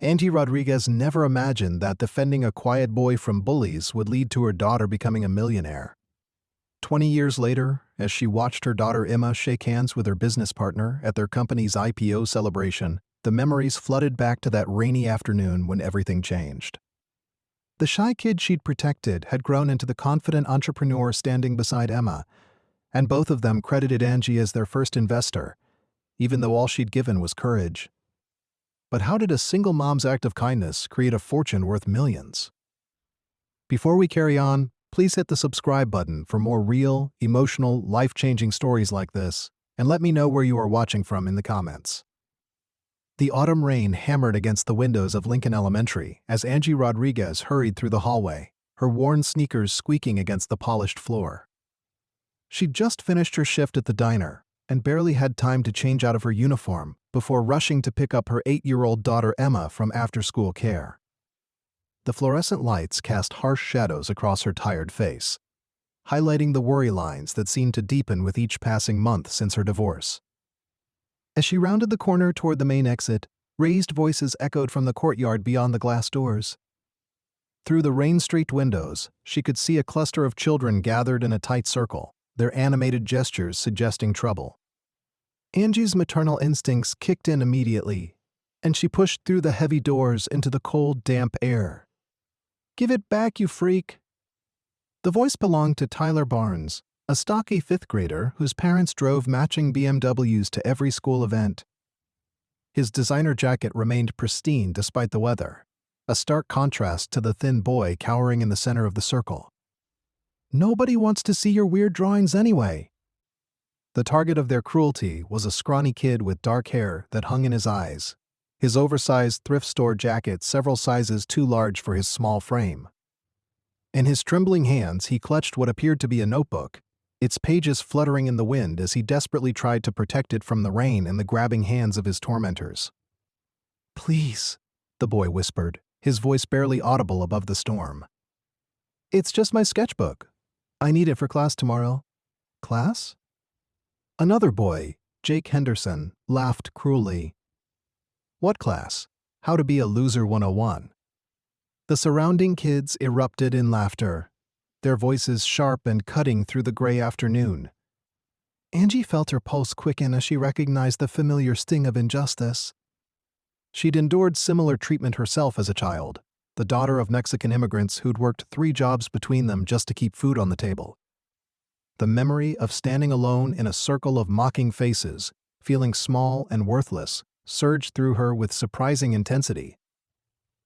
Angie Rodriguez never imagined that defending a quiet boy from bullies would lead to her daughter becoming a millionaire. 20 years later, as she watched her daughter Emma shake hands with her business partner at their company's IPO celebration, the memories flooded back to that rainy afternoon when everything changed. The shy kid she'd protected had grown into the confident entrepreneur standing beside Emma, and both of them credited Angie as their first investor, even though all she'd given was courage. But how did a single mom's act of kindness create a fortune worth millions? Before we carry on, please hit the subscribe button for more real, emotional, life-changing stories like this, and let me know where you are watching from in the comments. The autumn rain hammered against the windows of Lincoln Elementary as Angie Rodriguez hurried through the hallway, her worn sneakers squeaking against the polished floor. She'd just finished her shift at the diner and barely had time to change out of her uniform before rushing to pick up her 8-year-old daughter Emma from after-school care. The fluorescent lights cast harsh shadows across her tired face, highlighting the worry lines that seemed to deepen with each passing month since her divorce. As she rounded the corner toward the main exit, raised voices echoed from the courtyard beyond the glass doors. Through the rain-streaked windows, she could see a cluster of children gathered in a tight circle, their animated gestures suggesting trouble. Angie's maternal instincts kicked in immediately, and she pushed through the heavy doors into the cold, damp air. "Give it back, you freak!" The voice belonged to Tyler Barnes, a stocky fifth grader whose parents drove matching BMWs to every school event. His designer jacket remained pristine despite the weather, a stark contrast to the thin boy cowering in the center of the circle. "Nobody wants to see your weird drawings anyway." The target of their cruelty was a scrawny kid with dark hair that hung in his eyes, his oversized thrift store jacket several sizes too large for his small frame. In his trembling hands, he clutched what appeared to be a notebook, its pages fluttering in the wind as he desperately tried to protect it from the rain and the grabbing hands of his tormentors. "Please," the boy whispered, his voice barely audible above the storm. "It's just my sketchbook. I need it for class tomorrow." "Class?" Another boy, Jake Henderson, laughed cruelly. "What class? How to be a loser 101. The surrounding kids erupted in laughter, their voices sharp and cutting through the gray afternoon. Angie felt her pulse quicken as she recognized the familiar sting of injustice. She'd endured similar treatment herself as a child, the daughter of Mexican immigrants who'd worked 3 jobs between them just to keep food on the table. The memory of standing alone in a circle of mocking faces, feeling small and worthless, surged through her with surprising intensity.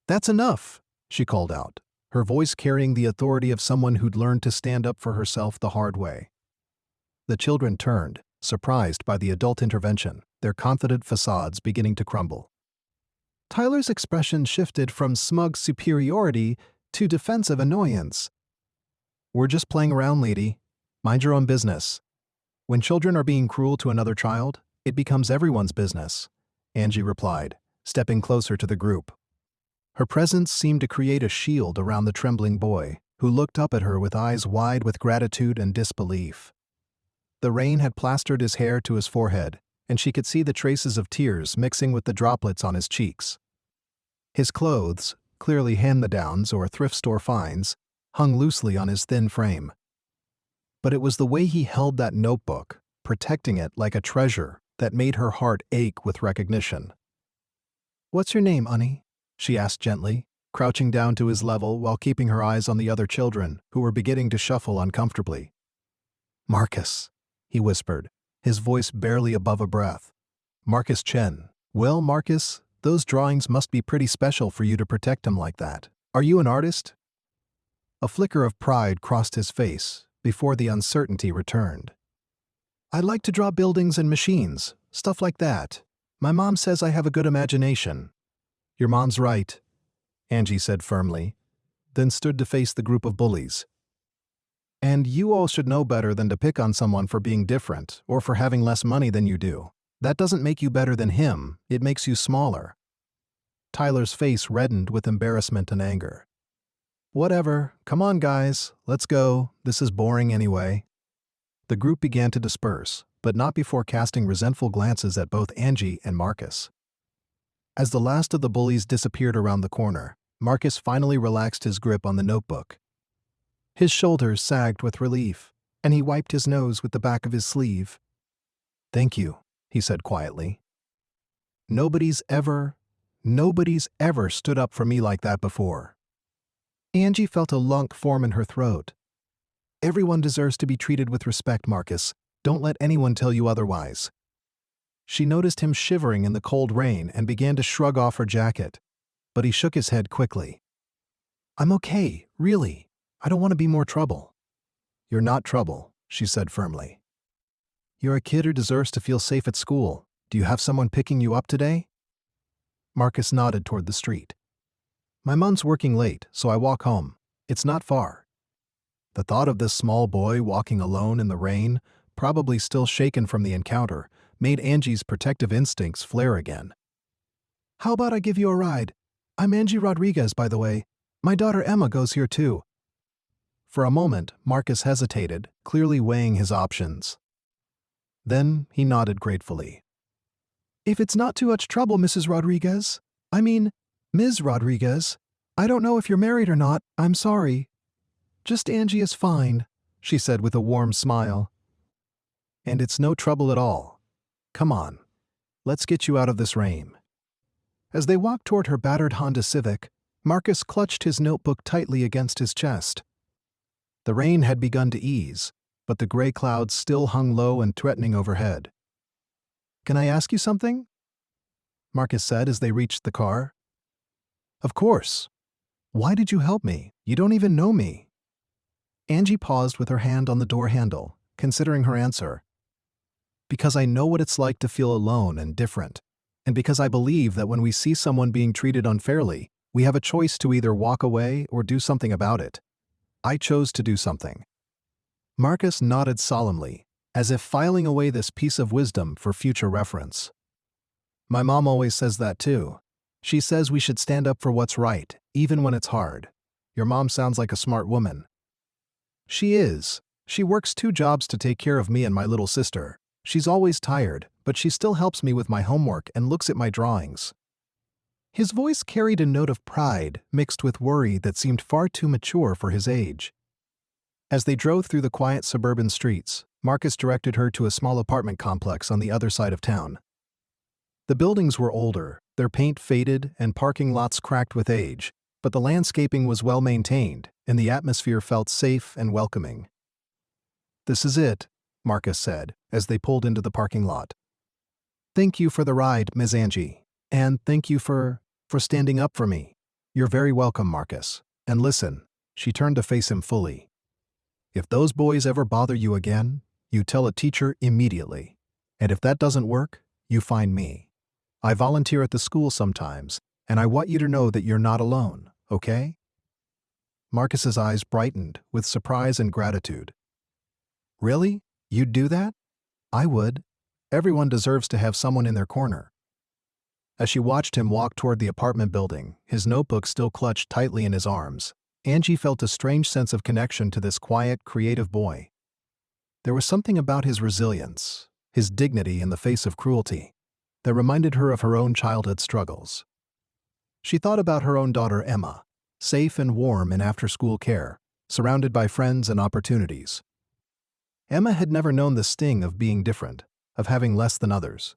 "That's enough," she called out, her voice carrying the authority of someone who'd learned to stand up for herself the hard way. The children turned, surprised by the adult intervention, their confident facades beginning to crumble. Tyler's expression shifted from smug superiority to defensive annoyance. "We're just playing around, lady. Mind your own business." When children are being cruel to another child, it becomes everyone's business, Angie replied, stepping closer to the group. Her presence seemed to create a shield around the trembling boy, who looked up at her with eyes wide with gratitude and disbelief. The rain had plastered his hair to his forehead, and she could see the traces of tears mixing with the droplets on his cheeks. His clothes, clearly hand-me-downs or thrift store finds, hung loosely on his thin frame. But it was the way he held that notebook, protecting it like a treasure, that made her heart ache with recognition. "What's your name, honey?" she asked gently, crouching down to his level while keeping her eyes on the other children, who were beginning to shuffle uncomfortably. "Marcus," he whispered, his voice barely above a breath. "Marcus Chen. Well, Marcus, those drawings must be pretty special for you to protect him like that. Are you an artist?" A flicker of pride crossed his face before the uncertainty returned. "I like to draw buildings and machines, stuff like that. My mom says I have a good imagination." "Your mom's right," Angie said firmly, then stood to face the group of bullies. "And you all should know better than to pick on someone for being different or for having less money than you do. That doesn't make you better than him, it makes you smaller." Tyler's face reddened with embarrassment and anger. "Whatever, come on guys, let's go, this is boring anyway." The group began to disperse, but not before casting resentful glances at both Angie and Marcus. As the last of the bullies disappeared around the corner, Marcus finally relaxed his grip on the notebook. His shoulders sagged with relief, and he wiped his nose with the back of his sleeve. "Thank you," he said quietly. Nobody's ever stood up for me like that before." Angie felt a lump form in her throat. "Everyone deserves to be treated with respect, Marcus. Don't let anyone tell you otherwise." She noticed him shivering in the cold rain and began to shrug off her jacket, but he shook his head quickly. "I'm okay, really. I don't want to be more trouble." "You're not trouble," she said firmly. "You're a kid who deserves to feel safe at school. Do you have someone picking you up today?" Marcus nodded toward the street. "My mom's working late, so I walk home. It's not far." The thought of this small boy walking alone in the rain, probably still shaken from the encounter, made Angie's protective instincts flare again. "How about I give you a ride? I'm Angie Rodriguez, by the way. My daughter Emma goes here too." For a moment, Marcus hesitated, clearly weighing his options. Then he nodded gratefully. "If it's not too much trouble, Mrs. Rodriguez. I mean, Ms. Rodriguez. I don't know if you're married or not, I'm sorry." "Just Angie is fine," she said with a warm smile. "And it's no trouble at all. Come on, let's get you out of this rain." As they walked toward her battered Honda Civic, Marcus clutched his notebook tightly against his chest. The rain had begun to ease, but the gray clouds still hung low and threatening overhead. "Can I ask you something?" Marcus said as they reached the car. "Of course. Why did you help me? You don't even know me." Angie paused with her hand on the door handle, considering her answer. "Because I know what it's like to feel alone and different, and because I believe that when we see someone being treated unfairly, we have a choice to either walk away or do something about it. I chose to do something." Marcus nodded solemnly, as if filing away this piece of wisdom for future reference. "My mom always says that too. She says we should stand up for what's right, even when it's hard. Your mom sounds like a smart woman." "She is. She works 2 jobs to take care of me and my little sister. She's always tired, but she still helps me with my homework and looks at my drawings." His voice carried a note of pride mixed with worry that seemed far too mature for his age. As they drove through the quiet suburban streets, Marcus directed her to a small apartment complex on the other side of town. The buildings were older, their paint faded and parking lots cracked with age, but the landscaping was well maintained and the atmosphere felt safe and welcoming. "This is it," Marcus said as they pulled into the parking lot. "Thank you for the ride, Ms. Angie, and thank you for standing up for me." "You're very welcome, Marcus. And listen," she turned to face him fully. "If those boys ever bother you again, you tell a teacher immediately. And if that doesn't work, you find me. I volunteer at the school sometimes, and I want you to know that you're not alone, okay?" Marcus's eyes brightened with surprise and gratitude. "Really? You'd do that?" "I would. Everyone deserves to have someone in their corner." As she watched him walk toward the apartment building, his notebook still clutched tightly in his arms, Angie felt a strange sense of connection to this quiet, creative boy. There was something about his resilience, his dignity in the face of cruelty, that reminded her of her own childhood struggles. She thought about her own daughter Emma, safe and warm in after-school care, surrounded by friends and opportunities. Emma had never known the sting of being different, of having less than others.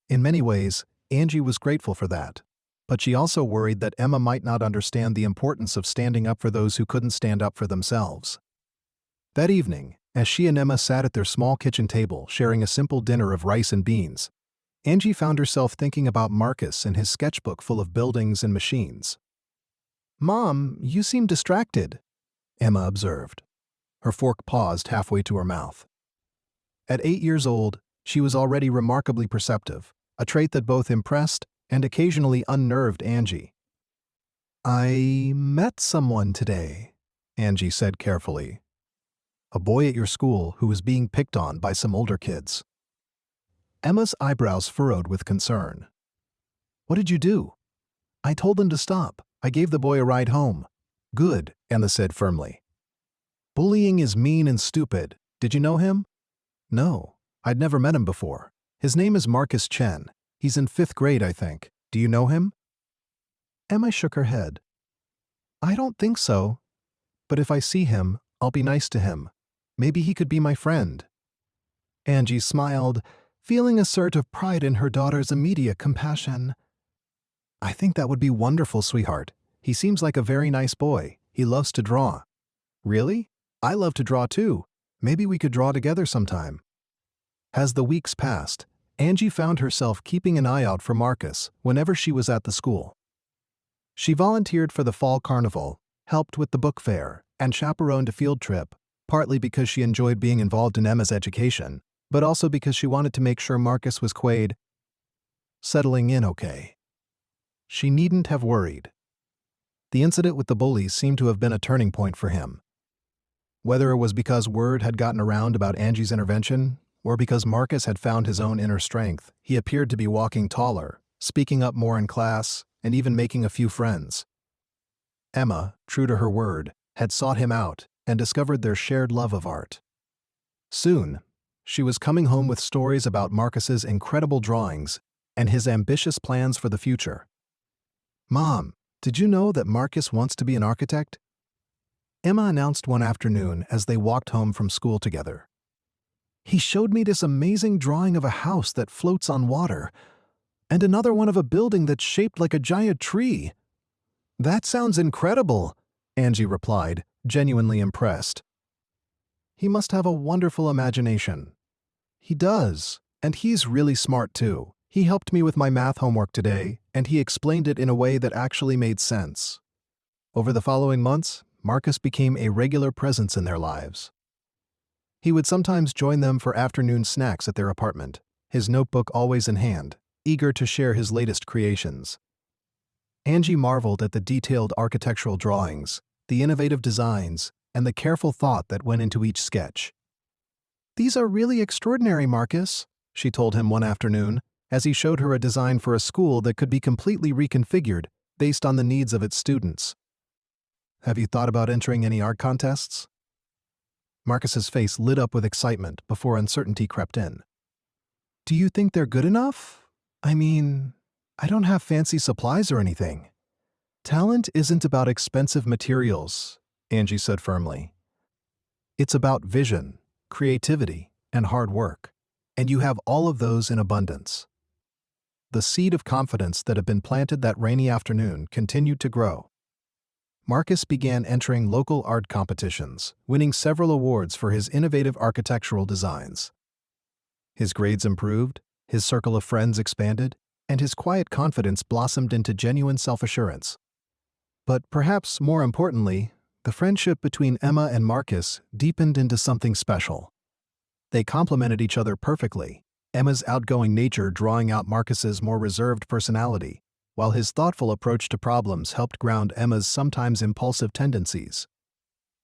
In many ways, Angie was grateful for that, but she also worried that Emma might not understand the importance of standing up for those who couldn't stand up for themselves. That evening, as she and Emma sat at their small kitchen table sharing a simple dinner of rice and beans, Angie found herself thinking about Marcus and his sketchbook full of buildings and machines. "Mom, you seem distracted," Emma observed. Her fork paused halfway to her mouth. At 8 years old, she was already remarkably perceptive, a trait that both impressed and occasionally unnerved Angie. "I met someone today," Angie said carefully. "A boy at your school who was being picked on by some older kids." Emma's eyebrows furrowed with concern. "What did you do?" "I told them to stop. I gave the boy a ride home." "Good," Emma said firmly. "Bullying is mean and stupid. Did you know him?" "No, I'd never met him before. His name is Marcus Chen. He's in 5th grade, I think. Do you know him? Emma shook her head. I don't think so. But if I see him, I'll be nice to him. Maybe he could be my friend. Angie smiled, feeling a surge of pride in her daughter's immediate compassion. I think that would be wonderful, sweetheart. He seems like a very nice boy. He loves to draw. Really? I love to draw too. Maybe we could draw together sometime. As the weeks passed, Angie found herself keeping an eye out for Marcus whenever she was at the school. She volunteered for the fall carnival, helped with the book fair, and chaperoned a field trip, partly because she enjoyed being involved in Emma's education, but also because she wanted to make sure Marcus was settling in okay. She needn't have worried. The incident with the bullies seemed to have been a turning point for him. Whether it was because word had gotten around about Angie's intervention, or because Marcus had found his own inner strength, he appeared to be walking taller, speaking up more in class, and even making a few friends. Emma, true to her word, had sought him out and discovered their shared love of art. Soon, she was coming home with stories about Marcus's incredible drawings and his ambitious plans for the future. Mom, did you know that Marcus wants to be an architect? Emma announced one afternoon as they walked home from school together. He showed me this amazing drawing of a house that floats on water, and another one of a building that's shaped like a giant tree. That sounds incredible, Angie replied, genuinely impressed. He must have a wonderful imagination. He does, and he's really smart too. He helped me with my math homework today, and he explained it in a way that actually made sense. Over the following months, Marcus became a regular presence in their lives. He would sometimes join them for afternoon snacks at their apartment, his notebook always in hand, eager to share his latest creations. Angie marveled at the detailed architectural drawings, the innovative designs, and the careful thought that went into each sketch. "These are really extraordinary, Marcus," she told him one afternoon, as he showed her a design for a school that could be completely reconfigured based on the needs of its students. "Have you thought about entering any art contests?" Marcus's face lit up with excitement before uncertainty crept in. "Do you think they're good enough? I mean, I don't have fancy supplies or anything." "Talent isn't about expensive materials," Angie said firmly. "It's about vision, creativity, and hard work, and you have all of those in abundance." The seed of confidence that had been planted that rainy afternoon continued to grow. Marcus began entering local art competitions, winning several awards for his innovative architectural designs. His grades improved, his circle of friends expanded, and his quiet confidence blossomed into genuine self-assurance. But perhaps more importantly, the friendship between Emma and Marcus deepened into something special. They complemented each other perfectly, Emma's outgoing nature drawing out Marcus's more reserved personality, while his thoughtful approach to problems helped ground Emma's sometimes impulsive tendencies.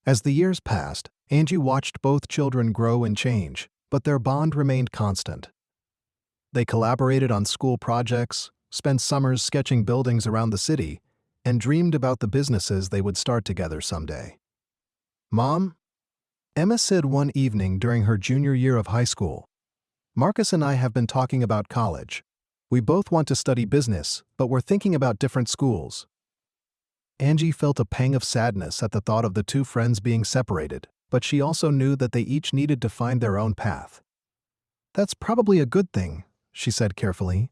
As the years passed, Angie watched both children grow and change, but their bond remained constant. They collaborated on school projects, spent summers sketching buildings around the city, and dreamed about the businesses they would start together someday. "Mom," Emma said one evening during her junior year of high school, "Marcus and I have been talking about college. We both want to study business, but we're thinking about different schools." Angie felt a pang of sadness at the thought of the two friends being separated, but she also knew that they each needed to find their own path. "That's probably a good thing," she said carefully.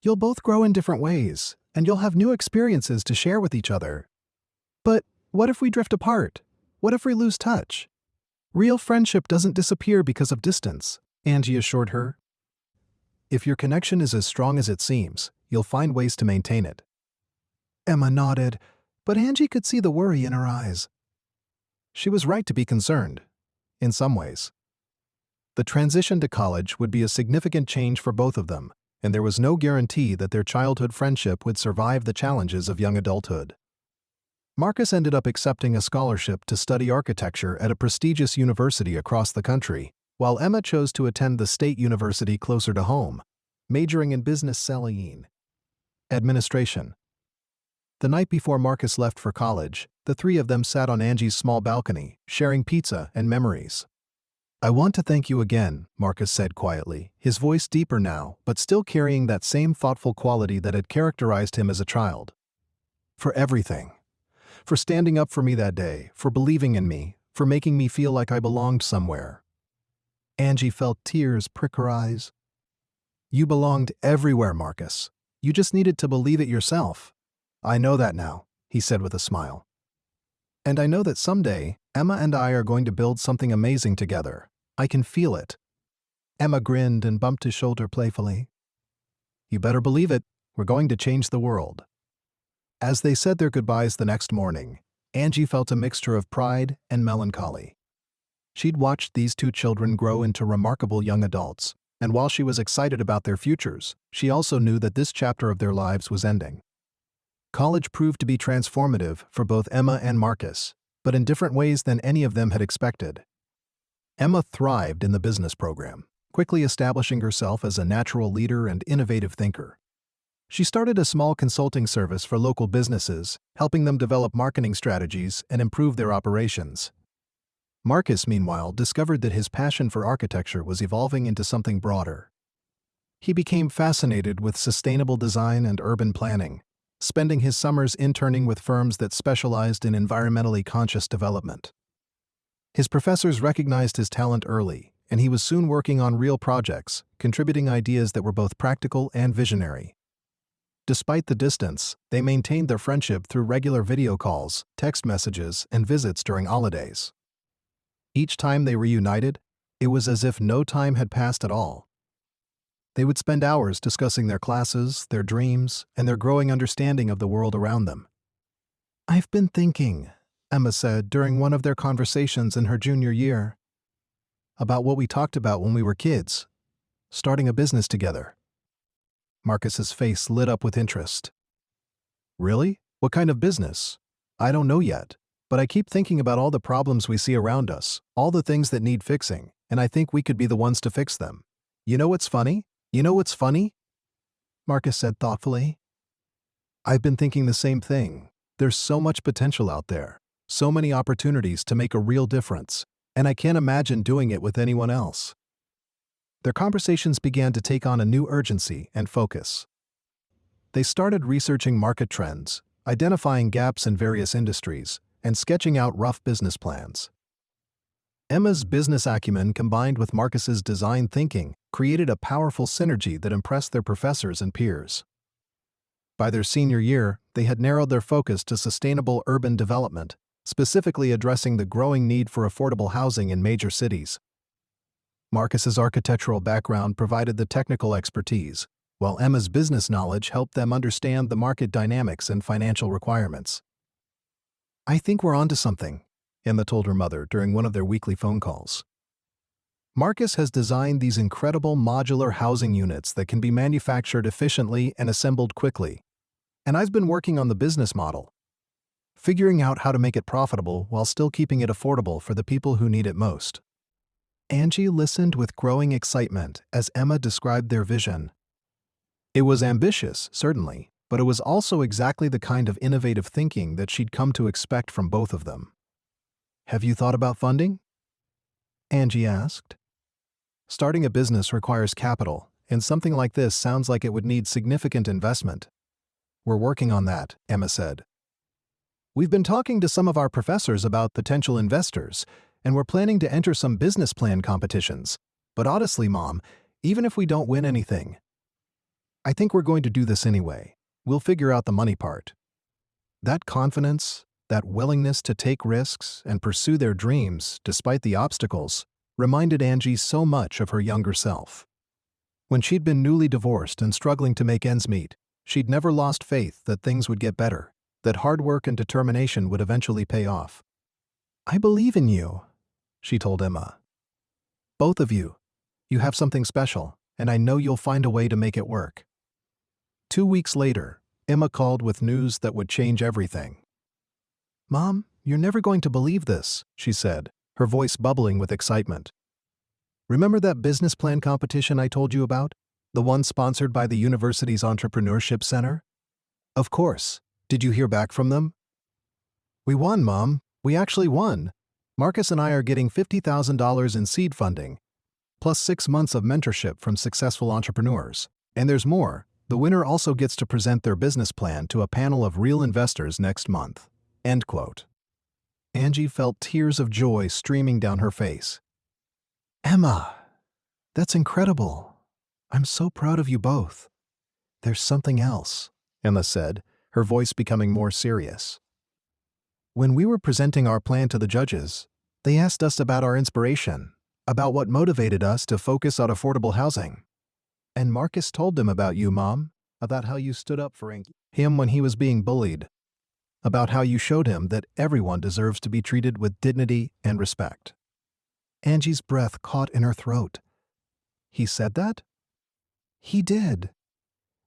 "You'll both grow in different ways, and you'll have new experiences to share with each other. But what if we drift apart? What if we lose touch?" "Real friendship doesn't disappear because of distance," Angie assured her. "If your connection is as strong as it seems, you'll find ways to maintain it." Emma nodded, but Angie could see the worry in her eyes. She was right to be concerned, in some ways. The transition to college would be a significant change for both of them, and there was no guarantee that their childhood friendship would survive the challenges of young adulthood. Marcus ended up accepting a scholarship to study architecture at a prestigious university across the country, while Emma chose to attend the state university closer to home, majoring in business administration. The night before Marcus left for college, the three of them sat on Angie's small balcony, sharing pizza and memories. I want to thank you again, Marcus said quietly, his voice deeper now, but still carrying that same thoughtful quality that had characterized him as a child. For everything. For standing up for me that day, for believing in me, for making me feel like I belonged somewhere. Angie felt tears prick her eyes. You belonged everywhere, Marcus. You just needed to believe it yourself. I know that now, he said with a smile. And I know that someday, Emma and I are going to build something amazing together. I can feel it. Emma grinned and bumped his shoulder playfully. You better believe it. We're going to change the world. As they said their goodbyes the next morning, Angie felt a mixture of pride and melancholy. She'd watched these two children grow into remarkable young adults, and while she was excited about their futures, she also knew that this chapter of their lives was ending. College proved to be transformative for both Emma and Marcus, but in different ways than any of them had expected. Emma thrived in the business program, quickly establishing herself as a natural leader and innovative thinker. She started a small consulting service for local businesses, helping them develop marketing strategies and improve their operations. Marcus, meanwhile, discovered that his passion for architecture was evolving into something broader. He became fascinated with sustainable design and urban planning, spending his summers interning with firms that specialized in environmentally conscious development. His professors recognized his talent early, and he was soon working on real projects, contributing ideas that were both practical and visionary. Despite the distance, they maintained their friendship through regular video calls, text messages, and visits during holidays. Each time they reunited, it was as if no time had passed at all. They would spend hours discussing their classes, their dreams, and their growing understanding of the world around them. I've been thinking, Emma said during one of their conversations in her junior year, about what we talked about when we were kids, starting a business together. Marcus's face lit up with interest. Really? What kind of business? I don't know yet, but I keep thinking about all the problems we see around us, all the things that need fixing, and I think we could be the ones to fix them. You know what's funny? Marcus said thoughtfully. I've been thinking the same thing. There's so much potential out there, so many opportunities to make a real difference, and I can't imagine doing it with anyone else. Their conversations began to take on a new urgency and focus. They started researching market trends, identifying gaps in various industries, and sketching out rough business plans. Emma's business acumen combined with Marcus's design thinking created a powerful synergy that impressed their professors and peers. By their senior year, they had narrowed their focus to sustainable urban development, specifically addressing the growing need for affordable housing in major cities. Marcus's architectural background provided the technical expertise, while Emma's business knowledge helped them understand the market dynamics and financial requirements. I think we're onto something, Emma told her mother during one of their weekly phone calls. Marcus has designed these incredible modular housing units that can be manufactured efficiently and assembled quickly. And I've been working on the business model, figuring out how to make it profitable while still keeping it affordable for the people who need it most. Angie listened with growing excitement as Emma described their vision. It was ambitious, certainly, but it was also exactly the kind of innovative thinking that she'd come to expect from both of them. Have you thought about funding? Angie asked. Starting a business requires capital, and something like this sounds like it would need significant investment. We're working on that, Emma said. We've been talking to some of our professors about potential investors, and we're planning to enter some business plan competitions. But honestly, Mom, even if we don't win anything, I think we're going to do this anyway. We'll figure out the money part. That confidence, that willingness to take risks and pursue their dreams despite the obstacles, reminded Angie so much of her younger self. When she'd been newly divorced and struggling to make ends meet, she'd never lost faith that things would get better, that hard work and determination would eventually pay off. I believe in you, she told Emma. Both of you. You have something special, and I know you'll find a way to make it work. 2 weeks later, Emma called with news that would change everything. Mom, you're never going to believe this, she said, her voice bubbling with excitement. Remember that business plan competition I told you about? The one sponsored by the university's Entrepreneurship Center? Of course. Did you hear back from them? We won, Mom. We actually won. Marcus and I are getting $50,000 in seed funding, plus 6 months of mentorship from successful entrepreneurs. And there's more. The winner also gets to present their business plan to a panel of real investors next month." End quote. Angie felt tears of joy streaming down her face. "Emma, that's incredible. I'm so proud of you both." "There's something else," Emma said, her voice becoming more serious. "When we were presenting our plan to the judges, they asked us about our inspiration, about what motivated us to focus on affordable housing. And Marcus told them about you, Mom, about how you stood up for him when he was being bullied, about how you showed him that everyone deserves to be treated with dignity and respect." Angie's breath caught in her throat. "He said that?" "He did.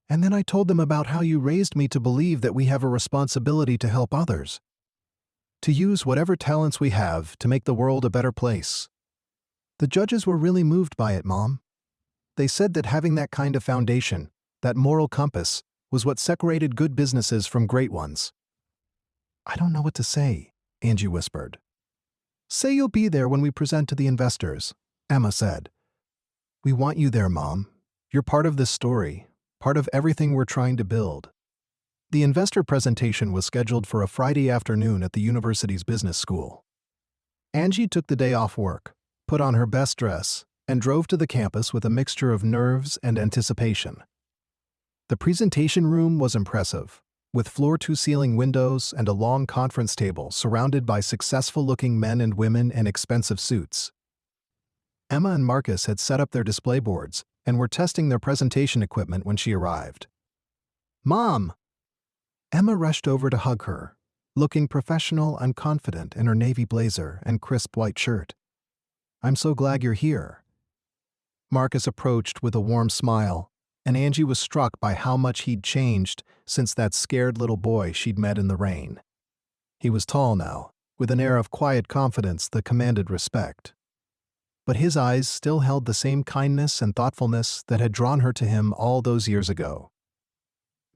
And then I told them about how you raised me to believe that we have a responsibility to help others, to use whatever talents we have to make the world a better place." The judges were really moved by it, Mom. They said that having that kind of foundation, that moral compass, was what separated good businesses from great ones. "I don't know what to say," Angie whispered. "Say you'll be there when we present to the investors," Emma said. "We want you there, Mom. You're part of this story, part of everything we're trying to build." The investor presentation was scheduled for a Friday afternoon at the university's business school. Angie took the day off work, put on her best dress, and drove to the campus with a mixture of nerves and anticipation. The presentation room was impressive, with floor-to-ceiling windows and a long conference table surrounded by successful-looking men and women in expensive suits. Emma and Marcus had set up their display boards and were testing their presentation equipment when she arrived. "Mom!" Emma rushed over to hug her, looking professional and confident in her navy blazer and crisp white shirt. "I'm so glad you're here." Marcus approached with a warm smile, and Angie was struck by how much he'd changed since that scared little boy she'd met in the rain. He was tall now, with an air of quiet confidence that commanded respect. But his eyes still held the same kindness and thoughtfulness that had drawn her to him all those years ago.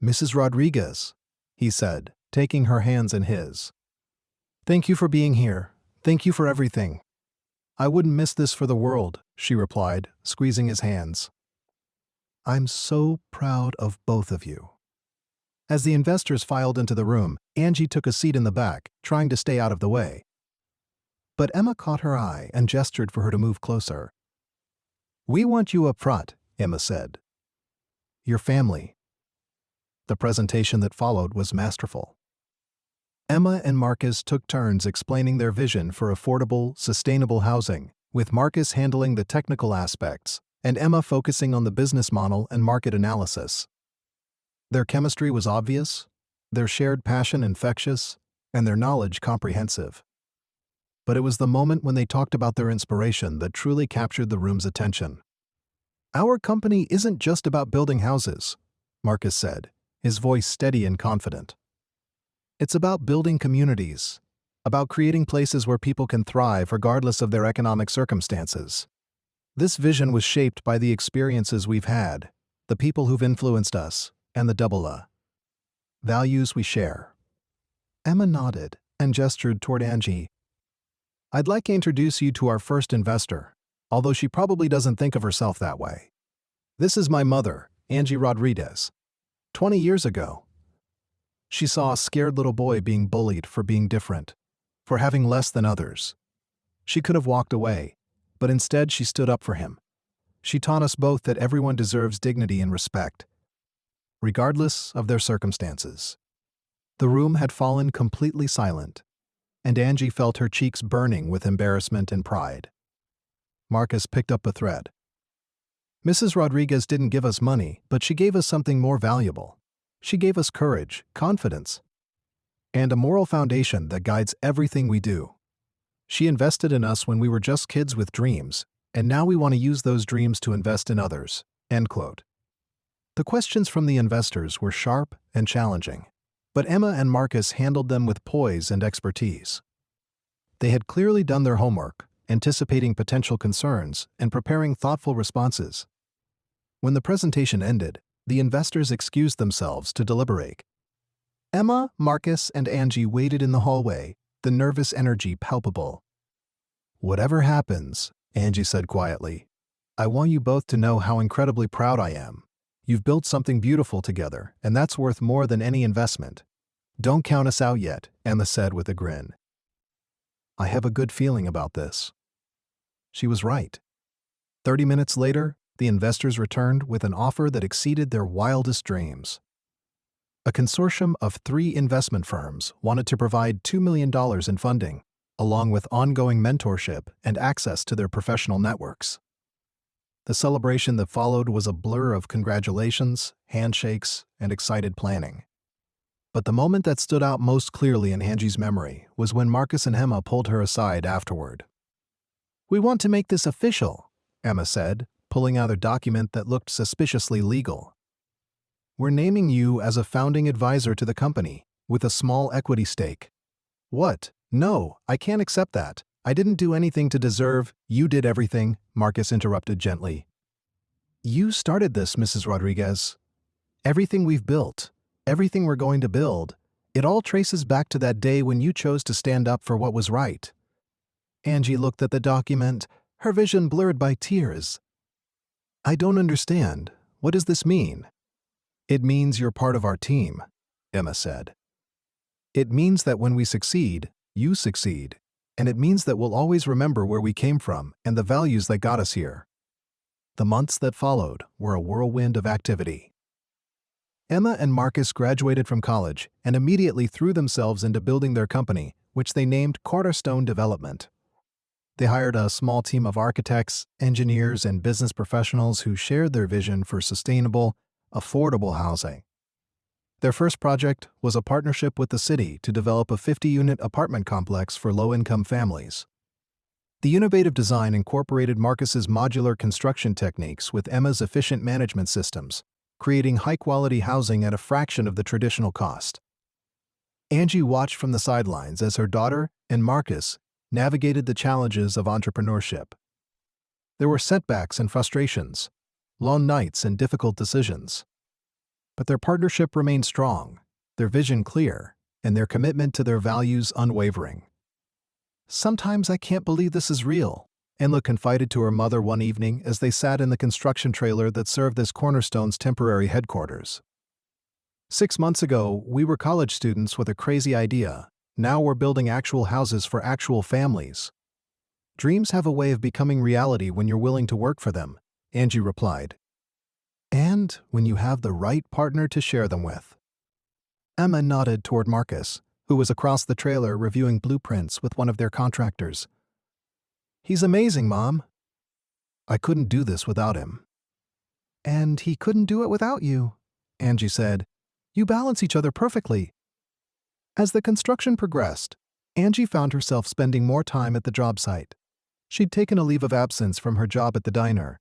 "Mrs. Rodriguez," he said, taking her hands in his. "Thank you for being here. Thank you for everything." "I wouldn't miss this for the world," she replied, squeezing his hands. "I'm so proud of both of you." As the investors filed into the room, Angie took a seat in the back, trying to stay out of the way. But Emma caught her eye and gestured for her to move closer. "We want you up front," Emma said. "Your family." The presentation that followed was masterful. Emma and Marcus took turns explaining their vision for affordable, sustainable housing, with Marcus handling the technical aspects and Emma focusing on the business model and market analysis. Their chemistry was obvious, their shared passion infectious, and their knowledge comprehensive. But it was the moment when they talked about their inspiration that truly captured the room's attention. "Our company isn't just about building houses," Marcus said, his voice steady and confident. "It's about building communities, about creating places where people can thrive regardless of their economic circumstances. This vision was shaped by the experiences we've had, the people who've influenced us, and the double values we share." Emma nodded and gestured toward Angie. "I'd like to introduce you to our first investor, although she probably doesn't think of herself that way. This is my mother, Angie Rodriguez. 20 years ago, she saw a scared little boy being bullied for being different, for having less than others. She could have walked away, but instead she stood up for him. She taught us both that everyone deserves dignity and respect, regardless of their circumstances." The room had fallen completely silent, and Angie felt her cheeks burning with embarrassment and pride. Marcus picked up a thread. "Mrs. Rodriguez didn't give us money, but she gave us something more valuable. She gave us courage, confidence, and a moral foundation that guides everything we do. She invested in us when we were just kids with dreams, and now we want to use those dreams to invest in others." End quote. The questions from the investors were sharp and challenging, but Emma and Marcus handled them with poise and expertise. They had clearly done their homework, anticipating potential concerns and preparing thoughtful responses. When the presentation ended, the investors excused themselves to deliberate. Emma, Marcus, and Angie waited in the hallway, the nervous energy palpable. "Whatever happens," Angie said quietly, "I want you both to know how incredibly proud I am. You've built something beautiful together, and that's worth more than any investment." "Don't count us out yet," Emma said with a grin. "I have a good feeling about this." She was right. 30 minutes later, the investors returned with an offer that exceeded their wildest dreams. A consortium of 3 investment firms wanted to provide $2 million in funding, along with ongoing mentorship and access to their professional networks. The celebration that followed was a blur of congratulations, handshakes, and excited planning. But the moment that stood out most clearly in Angie's memory was when Marcus and Emma pulled her aside afterward. "We want to make this official," Emma said, pulling out a document that looked suspiciously legal. "We're naming you as a founding advisor to the company, with a small equity stake." "What? No, I can't accept that. I didn't do anything to deserve—" "You did everything," Marcus interrupted gently. "You started this, Mrs. Rodriguez. Everything we've built, everything we're going to build, it all traces back to that day when you chose to stand up for what was right." Angie looked at the document, her vision blurred by tears. "I don't understand. What does this mean?" "It means you're part of our team," Emma said. "It means that when we succeed, you succeed, and it means that we'll always remember where we came from and the values that got us here." The months that followed were a whirlwind of activity. Emma and Marcus graduated from college and immediately threw themselves into building their company, which they named Cornerstone Development. They hired a small team of architects, engineers, and business professionals who shared their vision for sustainable, affordable housing. Their first project was a partnership with the city to develop a 50-unit apartment complex for low-income families. The innovative design incorporated Marcus's modular construction techniques with Emma's efficient management systems, creating high-quality housing at a fraction of the traditional cost. Angie watched from the sidelines as her daughter and Marcus navigated the challenges of entrepreneurship. There were setbacks and frustrations, long nights and difficult decisions. But their partnership remained strong, their vision clear, and their commitment to their values unwavering. "Sometimes I can't believe this is real," Emma confided to her mother one evening as they sat in the construction trailer that served as Cornerstone's temporary headquarters. 6 months ago, we were college students with a crazy idea. Now we're building actual houses for actual families." "Dreams have a way of becoming reality when you're willing to work for them," Angie replied. "And when you have the right partner to share them with." Emma nodded toward Marcus, who was across the trailer reviewing blueprints with one of their contractors. "He's amazing, Mom." "I couldn't do this without him." "And he couldn't do it without you," Angie said. "You balance each other perfectly." As the construction progressed, Angie found herself spending more time at the job site. She'd taken a leave of absence from her job at the diner,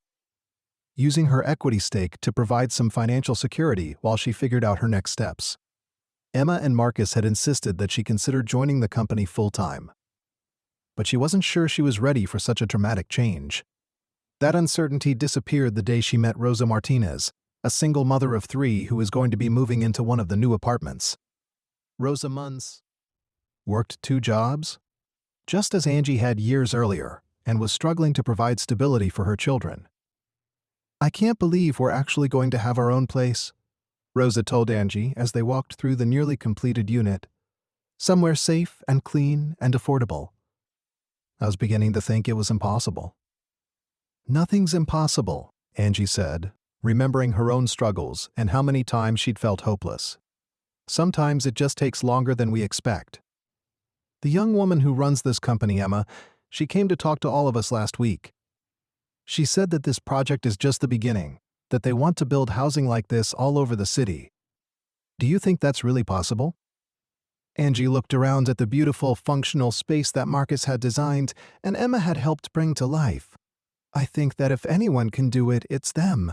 using her equity stake to provide some financial security while she figured out her next steps. Emma and Marcus had insisted that she consider joining the company full-time. But she wasn't sure she was ready for such a dramatic change. That uncertainty disappeared the day she met Rosa Martinez, a single mother of 3 who was going to be moving into one of the new apartments. Rosa Munz worked 2 jobs, just as Angie had years earlier, and was struggling to provide stability for her children. "I can't believe we're actually going to have our own place," Rosa told Angie as they walked through the nearly completed unit. "Somewhere safe and clean and affordable." I was beginning to think it was impossible. "Nothing's impossible," Angie said, remembering her own struggles and how many times she'd felt hopeless. "Sometimes it just takes longer than we expect." The young woman who runs this company, Emma, she came to talk to all of us last week. She said that this project is just the beginning, that they want to build housing like this all over the city. "Do you think that's really possible?" Angie looked around at the beautiful, functional space that Marcus had designed and Emma had helped bring to life. "I think that if anyone can do it, it's them.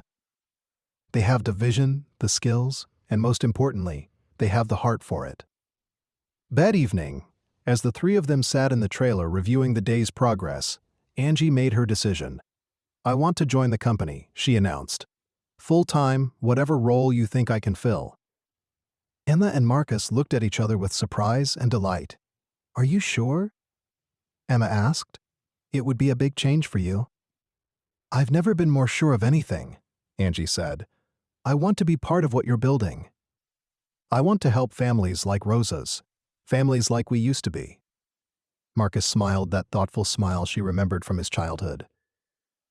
They have the vision, the skills, and most importantly, they have the heart for it." That evening, as the 3 of them sat in the trailer reviewing the day's progress, Angie made her decision. "I want to join the company," she announced. "Full-time, whatever role you think I can fill." Emma and Marcus looked at each other with surprise and delight. "Are you sure?" Emma asked. It would be a big change for you. I've never been more sure of anything, Angie said. I want to be part of what you're building. I want to help families like Rosa's, families like we used to be. Marcus smiled that thoughtful smile she remembered from his childhood.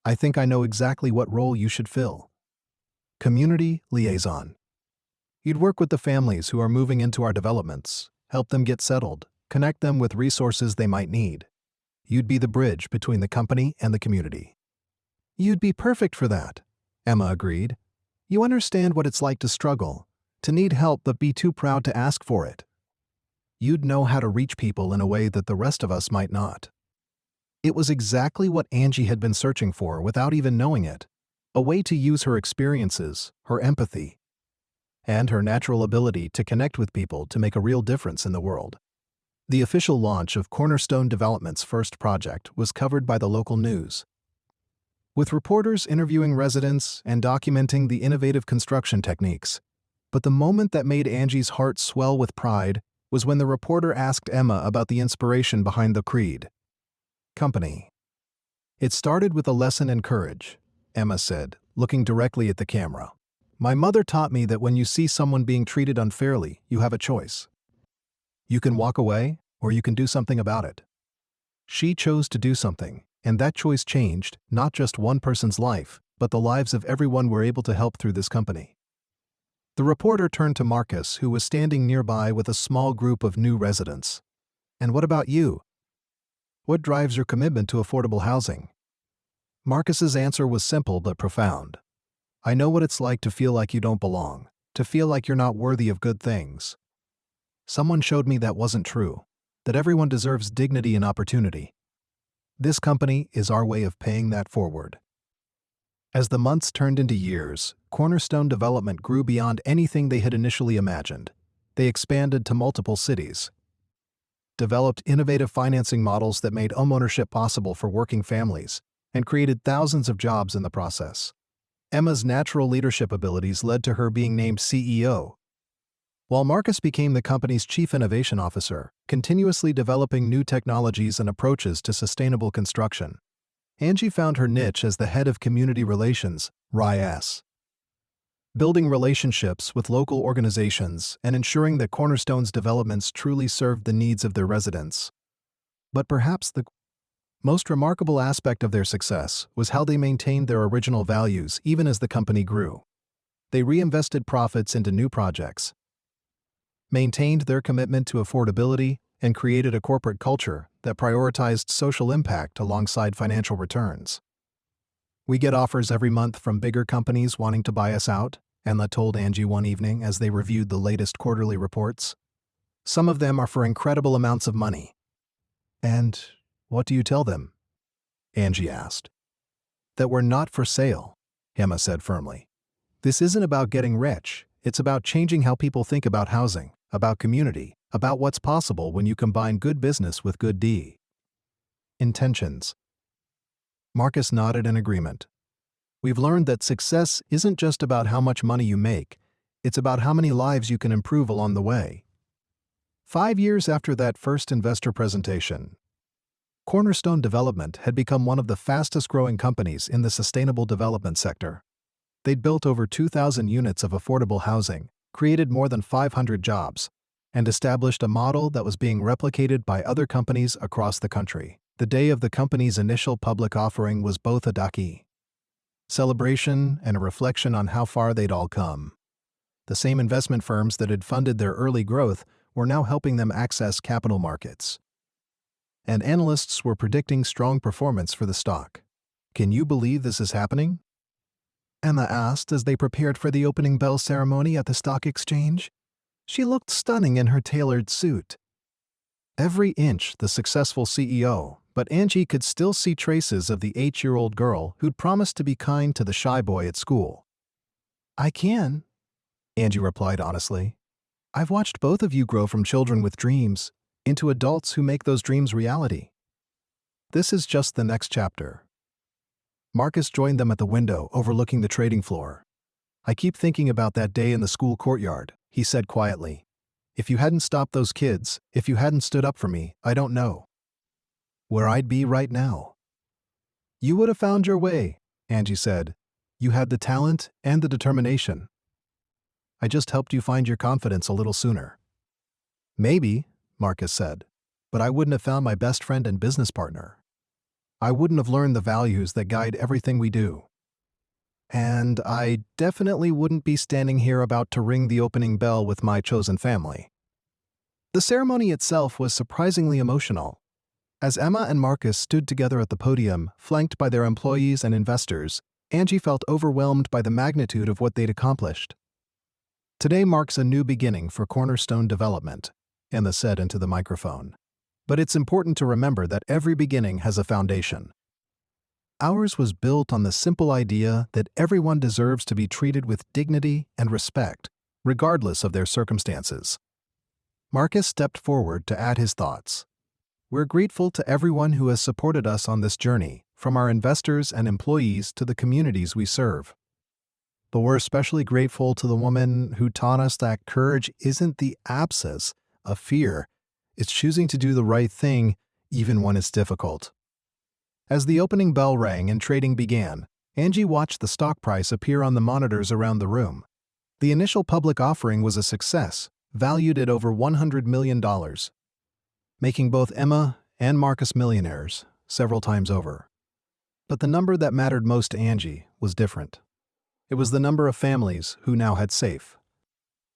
I think I know exactly what role you should fill. Community liaison. You'd work with the families who are moving into our developments, help them get settled, connect them with resources they might need. You'd be the bridge between the company and the community. You'd be perfect for that, Emma agreed. You understand what it's like to struggle, to need help but be too proud to ask for it. You'd know how to reach people in a way that the rest of us might not. It was exactly what Angie had been searching for without even knowing it, a way to use her experiences, her empathy, and her natural ability to connect with people to make a real difference in the world. The official launch of Cornerstone Development's first project was covered by the local news, with reporters interviewing residents and documenting the innovative construction techniques. But the moment that made Angie's heart swell with pride was when the reporter asked Emma about the inspiration behind the Creed company. It started with a lesson in courage, Emma said, looking directly at the camera. My mother taught me that when you see someone being treated unfairly, you have a choice. You can walk away, or you can do something about it. She chose to do something, and that choice changed not just one person's life, but the lives of everyone we're able to help through this company. The reporter turned to Marcus, who was standing nearby with a small group of new residents. And what about you? What drives your commitment to affordable housing? Marcus's answer was simple but profound. I know what it's like to feel like you don't belong, to feel like you're not worthy of good things. Someone showed me that wasn't true, that everyone deserves dignity and opportunity. This company is our way of paying that forward. As the months turned into years, Cornerstone Development grew beyond anything they had initially imagined. They expanded to multiple cities, developed innovative financing models that made homeownership possible for working families, and created thousands of jobs in the process. Emma's natural leadership abilities led to her being named CEO, while Marcus became the company's chief innovation officer, continuously developing new technologies and approaches to sustainable construction. Angie found her niche as the head of community relations, RIS, building relationships with local organizations and ensuring that Cornerstone's developments truly served the needs of their residents. But perhaps the most remarkable aspect of their success was how they maintained their original values even as the company grew. They reinvested profits into new projects, maintained their commitment to affordability, and created a corporate culture that prioritized social impact alongside financial returns. We get offers every month from bigger companies wanting to buy us out, Emma told Angie one evening as they reviewed the latest quarterly reports. Some of them are for incredible amounts of money. And what do you tell them? Angie asked. That we're not for sale, Emma said firmly. This isn't about getting rich, it's about changing how people think about housing, about community, about what's possible when you combine good business with good intentions. Marcus nodded in agreement. We've learned that success isn't just about how much money you make, it's about how many lives you can improve along the way. 5 years after that first investor presentation, Cornerstone Development had become one of the fastest-growing companies in the sustainable development sector. They'd built over 2,000 units of affordable housing, created more than 500 jobs, and established a model that was being replicated by other companies across the country. The day of the company's initial public offering was both a celebration and a reflection on how far they'd all come. The same investment firms that had funded their early growth were now helping them access capital markets. And analysts were predicting strong performance for the stock. Can you believe this is happening? Emma asked as they prepared for the opening bell ceremony at the stock exchange. She looked stunning in her tailored suit. Every inch the successful CEO, but Angie could still see traces of the 8-year-old girl who'd promised to be kind to the shy boy at school. I can, Angie replied honestly. I've watched both of you grow from children with dreams into adults who make those dreams reality. This is just the next chapter. Marcus joined them at the window overlooking the trading floor. I keep thinking about that day in the school courtyard, he said quietly. If you hadn't stopped those kids, if you hadn't stood up for me, I don't know where I'd be right now. You would have found your way, Angie said. You had the talent and the determination. I just helped you find your confidence a little sooner. Maybe, Marcus said, but I wouldn't have found my best friend and business partner. I wouldn't have learned the values that guide everything we do. And I definitely wouldn't be standing here about to ring the opening bell with my chosen family. The ceremony itself was surprisingly emotional. As Emma and Marcus stood together at the podium, flanked by their employees and investors, Angie felt overwhelmed by the magnitude of what they'd accomplished. Today marks a new beginning for Cornerstone Development, Emma said into the microphone. But it's important to remember that every beginning has a foundation. Ours was built on the simple idea that everyone deserves to be treated with dignity and respect, regardless of their circumstances. Marcus stepped forward to add his thoughts. We're grateful to everyone who has supported us on this journey, from our investors and employees to the communities we serve. But we're especially grateful to the woman who taught us that courage isn't the absence of fear, it's choosing to do the right thing even when it's difficult. As the opening bell rang and trading began, Angie watched the stock price appear on the monitors around the room. The initial public offering was a success, valued at over $100 million, making both Emma and Marcus millionaires several times over. But the number that mattered most to Angie was different. It was the number of families who now had safe,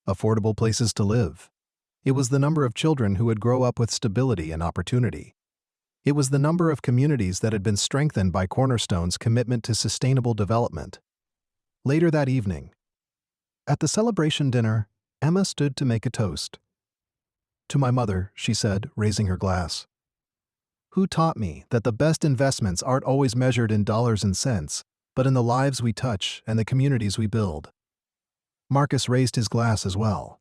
affordable places to live. It was the number of children who would grow up with stability and opportunity. It was the number of communities that had been strengthened by Cornerstone's commitment to sustainable development. Later that evening, at the celebration dinner, Emma stood to make a toast. To my mother, she said, raising her glass, who taught me that the best investments aren't always measured in dollars and cents, but in the lives we touch and the communities we build. Marcus raised his glass as well.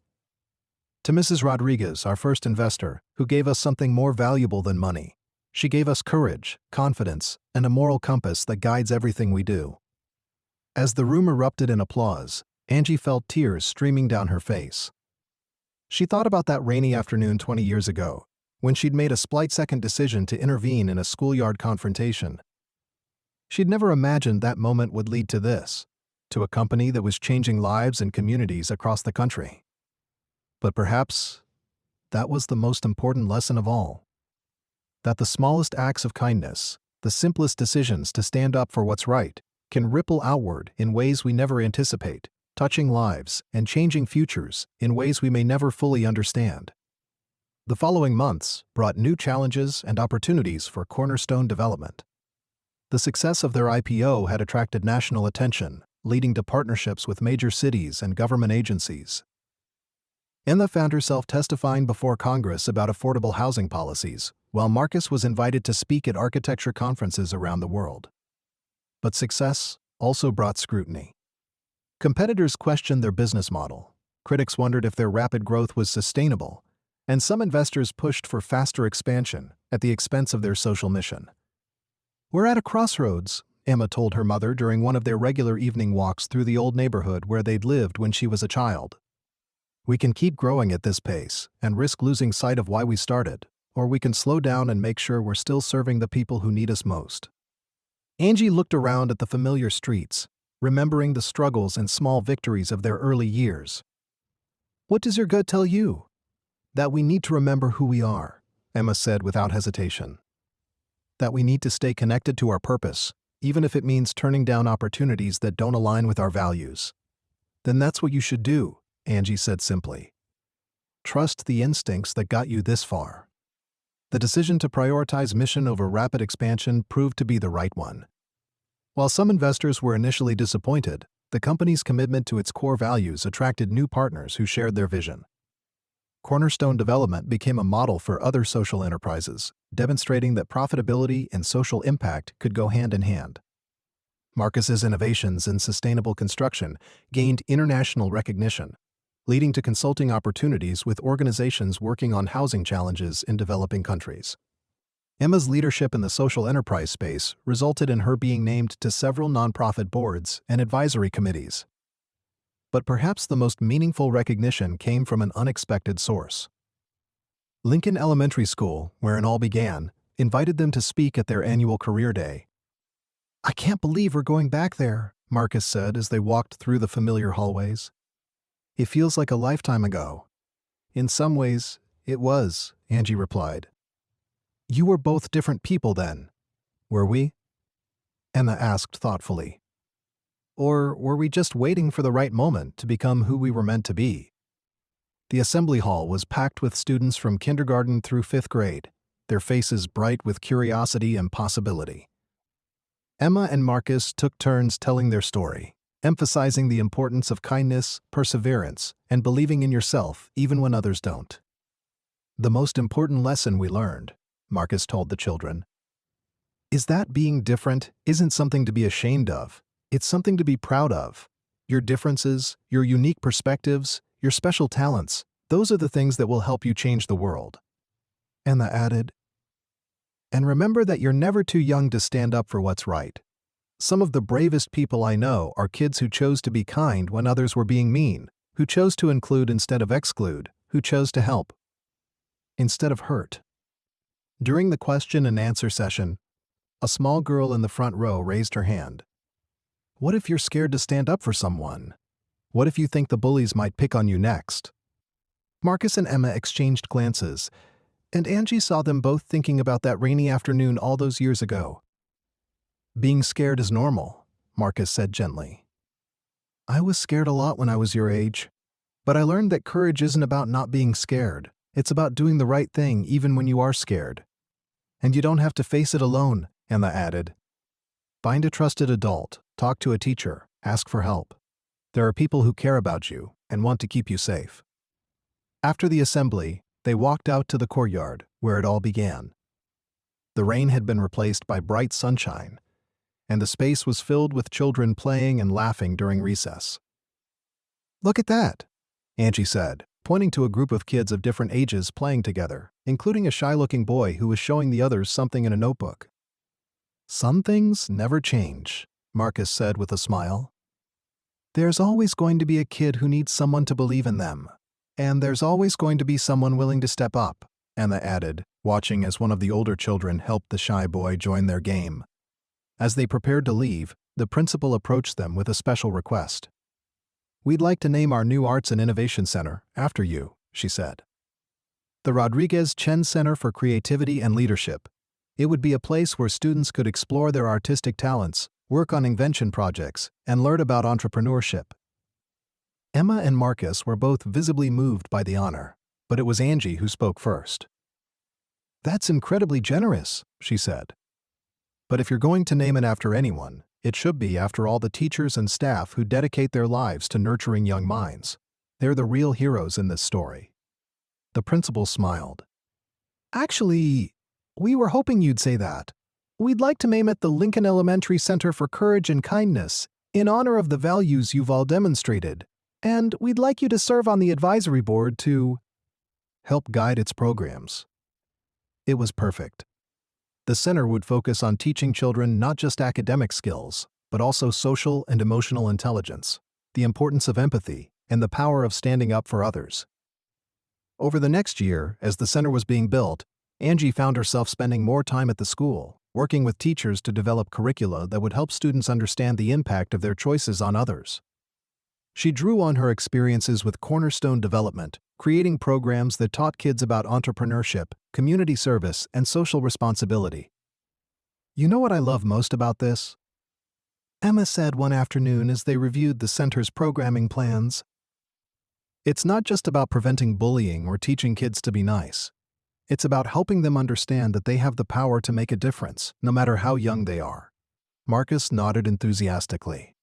To Mrs. Rodriguez, our first investor, who gave us something more valuable than money. She gave us courage, confidence, and a moral compass that guides everything we do. As the room erupted in applause, Angie felt tears streaming down her face. She thought about that rainy afternoon 20 years ago, when she'd made a split-second decision to intervene in a schoolyard confrontation. She'd never imagined that moment would lead to this, to a company that was changing lives and communities across the country. But perhaps that was the most important lesson of all. That the smallest acts of kindness, the simplest decisions to stand up for what's right, can ripple outward in ways we never anticipate, touching lives and changing futures in ways we may never fully understand. The following months brought new challenges and opportunities for Cornerstone Development. The success of their IPO had attracted national attention, leading to partnerships with major cities and government agencies. Emma found herself testifying before Congress about affordable housing policies, while Marcus was invited to speak at architecture conferences around the world. But success also brought scrutiny. Competitors questioned their business model, critics wondered if their rapid growth was sustainable, and some investors pushed for faster expansion at the expense of their social mission. We're at a crossroads, Emma told her mother during one of their regular evening walks through the old neighborhood where they'd lived when she was a child. We can keep growing at this pace and risk losing sight of why we started, or we can slow down and make sure we're still serving the people who need us most. Angie looked around at the familiar streets, remembering the struggles and small victories of their early years. What does your gut tell you? That we need to remember who we are, Emma said without hesitation. That we need to stay connected to our purpose, even if it means turning down opportunities that don't align with our values. Then that's what you should do, Angie said simply. Trust the instincts that got you this far. The decision to prioritize mission over rapid expansion proved to be the right one. While some investors were initially disappointed, the company's commitment to its core values attracted new partners who shared their vision. Cornerstone Development became a model for other social enterprises, demonstrating that profitability and social impact could go hand in hand. Marcus's innovations in sustainable construction gained international recognition, leading to consulting opportunities with organizations working on housing challenges in developing countries. Emma's leadership in the social enterprise space resulted in her being named to several nonprofit boards and advisory committees. But perhaps the most meaningful recognition came from an unexpected source. Lincoln Elementary School, where it all began, invited them to speak at their annual career day. I can't believe we're going back there, Marcus said as they walked through the familiar hallways. It feels like a lifetime ago. In some ways, it was, Angie replied. You were both different people then, were we? Emma asked thoughtfully. Or were we just waiting for the right moment to become who we were meant to be? The assembly hall was packed with students from kindergarten through 5th grade, their faces bright with curiosity and possibility. Emma and Marcus took turns telling their story, emphasizing the importance of kindness, perseverance, and believing in yourself even when others don't. The most important lesson we learned, Marcus told the children, is that being different isn't something to be ashamed of, it's something to be proud of. Your differences, your unique perspectives, your special talents, those are the things that will help you change the world. Emma added, and remember that you're never too young to stand up for what's right. Some of the bravest people I know are kids who chose to be kind when others were being mean, who chose to include instead of exclude, who chose to help instead of hurt. During the question and answer session, a small girl in the front row raised her hand. What if you're scared to stand up for someone? What if you think the bullies might pick on you next? Marcus and Emma exchanged glances, and Angie saw them both thinking about that rainy afternoon all those years ago. Being scared is normal, Marcus said gently. I was scared a lot when I was your age, but I learned that courage isn't about not being scared. It's about doing the right thing even when you are scared. And you don't have to face it alone, Emma added. Find a trusted adult, talk to a teacher, ask for help. There are people who care about you and want to keep you safe. After the assembly, they walked out to the courtyard, where it all began. The rain had been replaced by bright sunshine, and the space was filled with children playing and laughing during recess. Look at that, Angie said, pointing to a group of kids of different ages playing together, including a shy-looking boy who was showing the others something in a notebook. Some things never change, Marcus said with a smile. There's always going to be a kid who needs someone to believe in them. And there's always going to be someone willing to step up, Emma added, watching as one of the older children helped the shy boy join their game. As they prepared to leave, the principal approached them with a special request. We'd like to name our new Arts and Innovation Center after you, she said. The Rodriguez Chen Center for Creativity and Leadership. It would be a place where students could explore their artistic talents, work on invention projects, and learn about entrepreneurship. Emma and Marcus were both visibly moved by the honor, but it was Angie who spoke first. That's incredibly generous, she said. But if you're going to name it after anyone, it should be after all the teachers and staff who dedicate their lives to nurturing young minds. They're the real heroes in this story. The principal smiled. Actually, we were hoping you'd say that. We'd like to name it the Lincoln Elementary Center for Courage and Kindness, in honor of the values you've all demonstrated. And we'd like you to serve on the advisory board to help guide its programs. It was perfect. The center would focus on teaching children not just academic skills, but also social and emotional intelligence, the importance of empathy, and the power of standing up for others. Over the next year, as the center was being built, Angie found herself spending more time at the school, working with teachers to develop curricula that would help students understand the impact of their choices on others. She drew on her experiences with Cornerstone Development, creating programs that taught kids about entrepreneurship, community service, and social responsibility. You know what I love most about this? Emma said one afternoon as they reviewed the center's programming plans. It's not just about preventing bullying or teaching kids to be nice. It's about helping them understand that they have the power to make a difference, no matter how young they are. Marcus nodded enthusiastically.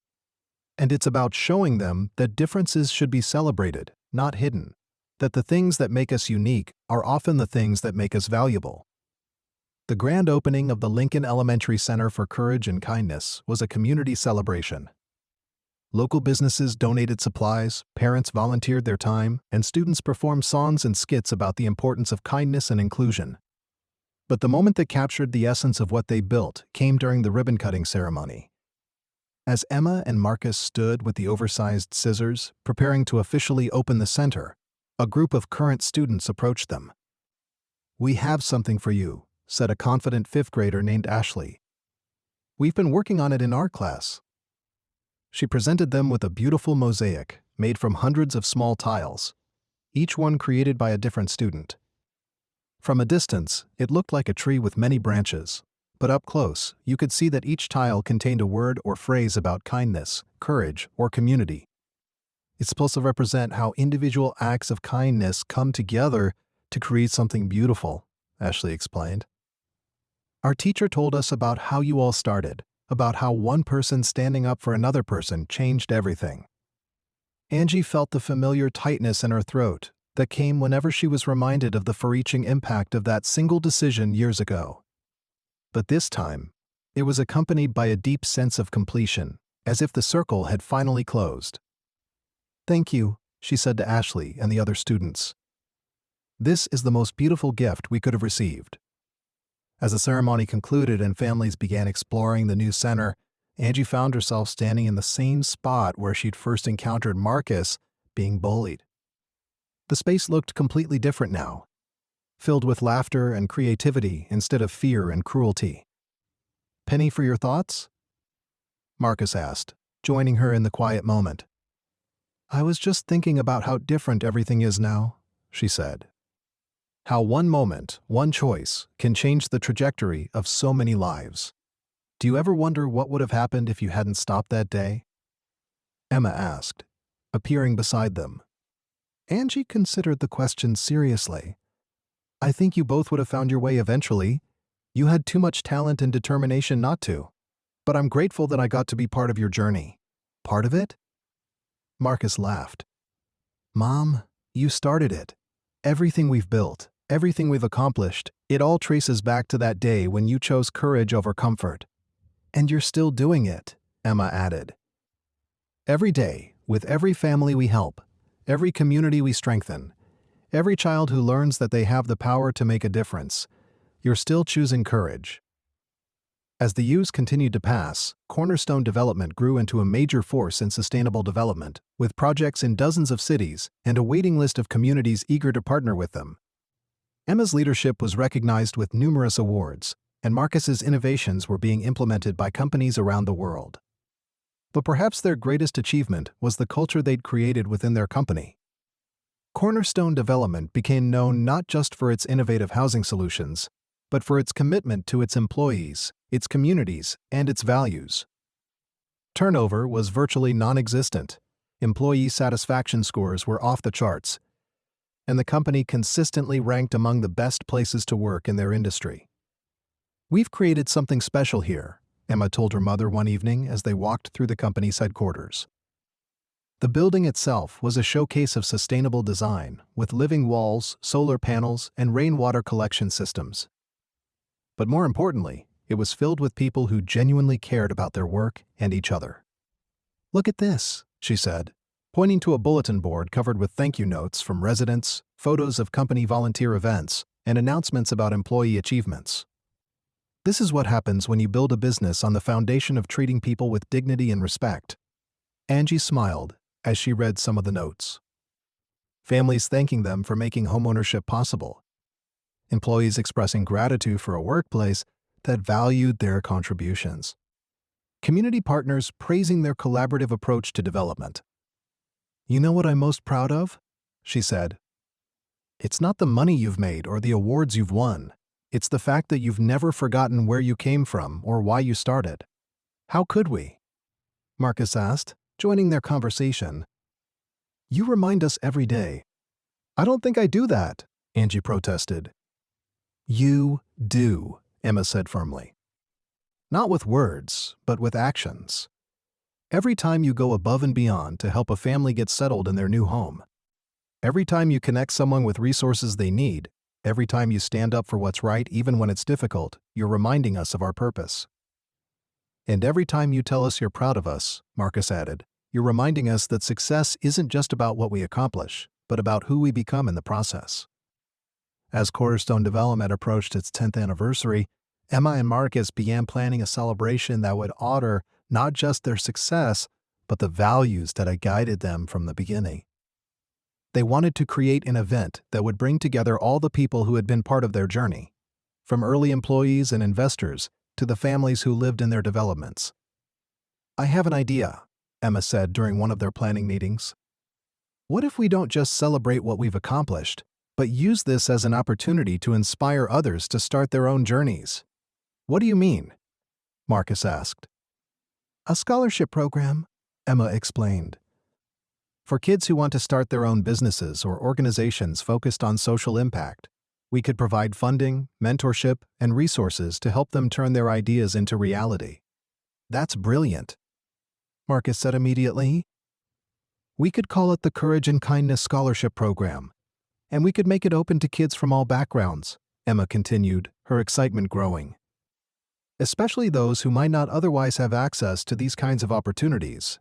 And it's about showing them that differences should be celebrated, not hidden, that the things that make us unique are often the things that make us valuable. The grand opening of the Lincoln Elementary Center for Courage and Kindness was a community celebration. Local businesses donated supplies, parents volunteered their time, and students performed songs and skits about the importance of kindness and inclusion. But the moment that captured the essence of what they built came during the ribbon-cutting ceremony. As Emma and Marcus stood with the oversized scissors, preparing to officially open the center, a group of current students approached them. "We have something for you," said a confident 5th grader named Ashley. We've been working on it in art class. She presented them with a beautiful mosaic made from hundreds of small tiles, each one created by a different student. From a distance, it looked like a tree with many branches, but up close, you could see that each tile contained a word or phrase about kindness, courage, or community. It's supposed to represent how individual acts of kindness come together to create something beautiful, Ashley explained. Our teacher told us about how you all started, about how one person standing up for another person changed everything. Angie felt the familiar tightness in her throat that came whenever she was reminded of the far-reaching impact of that single decision years ago. But this time, it was accompanied by a deep sense of completion, as if the circle had finally closed. "Thank you," she said to Ashley and the other students. "This is the most beautiful gift we could have received." As the ceremony concluded and families began exploring the new center, Angie found herself standing in the same spot where she'd first encountered Marcus being bullied. The space looked completely different now, filled with laughter and creativity instead of fear and cruelty. "Penny for your thoughts?" Marcus asked, joining her in the quiet moment. "I was just thinking about how different everything is now," she said. "How one moment, one choice, can change the trajectory of so many lives. Do you ever wonder what would have happened if you hadn't stopped that day?" Emma asked, appearing beside them. Angie considered the question seriously. "I think you both would have found your way eventually. You had too much talent and determination not to. But I'm grateful that I got to be part of your journey." "Part of it?" Marcus laughed. "Mom, you started it. Everything we've built, everything we've accomplished, it all traces back to that day when you chose courage over comfort. And you're still doing it," Emma added. "Every day, with every family we help, every community we strengthen, every child who learns that they have the power to make a difference, you're still choosing courage." As the years continued to pass, Cornerstone Development grew into a major force in sustainable development, with projects in dozens of cities and a waiting list of communities eager to partner with them. Emma's leadership was recognized with numerous awards, and Marcus's innovations were being implemented by companies around the world. But perhaps their greatest achievement was the culture they'd created within their company. Cornerstone Development became known not just for its innovative housing solutions, but for its commitment to its employees, its communities, and its values. Turnover was virtually non-existent, employee satisfaction scores were off the charts, and the company consistently ranked among the best places to work in their industry. "We've created something special here," Emma told her mother one evening as they walked through the company's headquarters. The building itself was a showcase of sustainable design, with living walls, solar panels, and rainwater collection systems. But more importantly, it was filled with people who genuinely cared about their work and each other. "Look at this," she said, pointing to a bulletin board covered with thank you notes from residents, photos of company volunteer events, and announcements about employee achievements. "This is what happens when you build a business on the foundation of treating people with dignity and respect." Angie smiled as she read some of the notes. Families thanking them for making homeownership possible. Employees expressing gratitude for a workplace that valued their contributions. Community partners praising their collaborative approach to development. "You know what I'm most proud of?" she said. "It's not the money you've made or the awards you've won. It's the fact that you've never forgotten where you came from or why you started." "How could we?" Marcus asked, joining their conversation. "You remind us every day." "I don't think I do that," Angie protested. "You do," Emma said firmly. "Not with words, but with actions. Every time you go above and beyond to help a family get settled in their new home. Every time you connect someone with resources they need. Every time you stand up for what's right even when it's difficult, you're reminding us of our purpose. And every time you tell us you're proud of us," Marcus added, "you're reminding us that success isn't just about what we accomplish, but about who we become in the process." As Cornerstone Development approached its 10th anniversary, Emma and Marcus began planning a celebration that would honor not just their success, but the values that had guided them from the beginning. They wanted to create an event that would bring together all the people who had been part of their journey, from early employees and investors to the families who lived in their developments. "I have an idea," Emma said during one of their planning meetings. "What if we don't just celebrate what we've accomplished, but use this as an opportunity to inspire others to start their own journeys?" "What do you mean?" Marcus asked. "A scholarship program," Emma explained. "For kids who want to start their own businesses or organizations focused on social impact. We could provide funding, mentorship, and resources to help them turn their ideas into reality." "That's brilliant," Marcus said immediately. "We could call it the Courage and Kindness Scholarship Program, and we could make it open to kids from all backgrounds," Emma continued, her excitement growing. "Especially those who might not otherwise have access to these kinds of opportunities."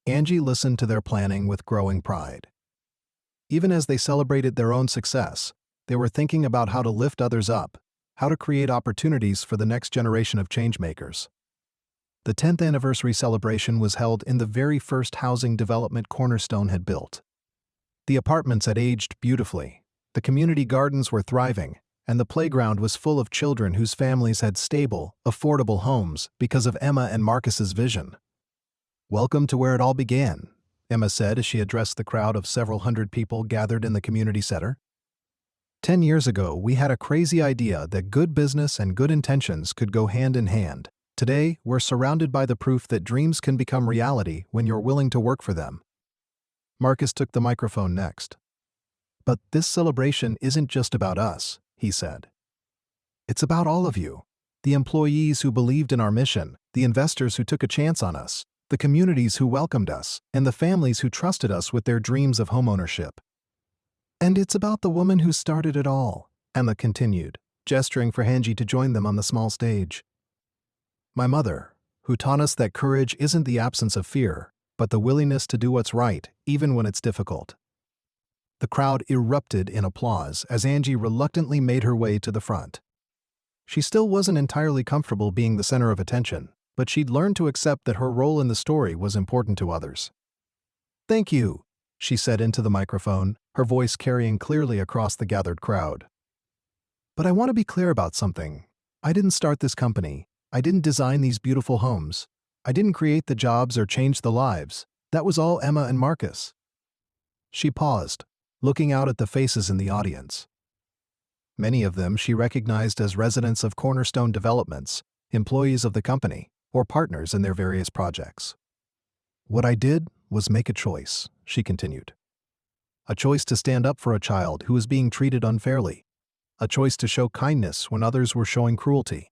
Angie listened to their planning with growing pride. Even as they celebrated their own success, they were thinking about how to lift others up, how to create opportunities for the next generation of changemakers. The 10th anniversary celebration was held in the very first housing development Cornerstone had built. The apartments had aged beautifully, the community gardens were thriving, and the playground was full of children whose families had stable, affordable homes because of Emma and Marcus's vision. "Welcome to where it all began," Emma said as she addressed the crowd of several hundred people gathered in the community center. 10 years ago, we had a crazy idea that good business and good intentions could go hand in hand. Today, we're surrounded by the proof that dreams can become reality when you're willing to work for them." Marcus took the microphone next. "But this celebration isn't just about us," he said. "It's about all of you. The employees who believed in our mission, the investors who took a chance on us, the communities who welcomed us, and the families who trusted us with their dreams of homeownership. And it's about the woman who started it all," Emma continued, gesturing for Angie to join them on the small stage. "My mother, who taught us that courage isn't the absence of fear, but the willingness to do what's right, even when it's difficult." The crowd erupted in applause as Angie reluctantly made her way to the front. She still wasn't entirely comfortable being the center of attention, but she'd learned to accept that her role in the story was important to others. "Thank you," she said into the microphone, her voice carrying clearly across the gathered crowd. "But I want to be clear about something. I didn't start this company. I didn't design these beautiful homes. I didn't create the jobs or change the lives. That was all Emma and Marcus." She paused, looking out at the faces in the audience. Many of them she recognized as residents of Cornerstone Developments, employees of the company, or partners in their various projects. "What I did was make a choice," she continued. "A choice to stand up for a child who was being treated unfairly. A choice to show kindness when others were showing cruelty.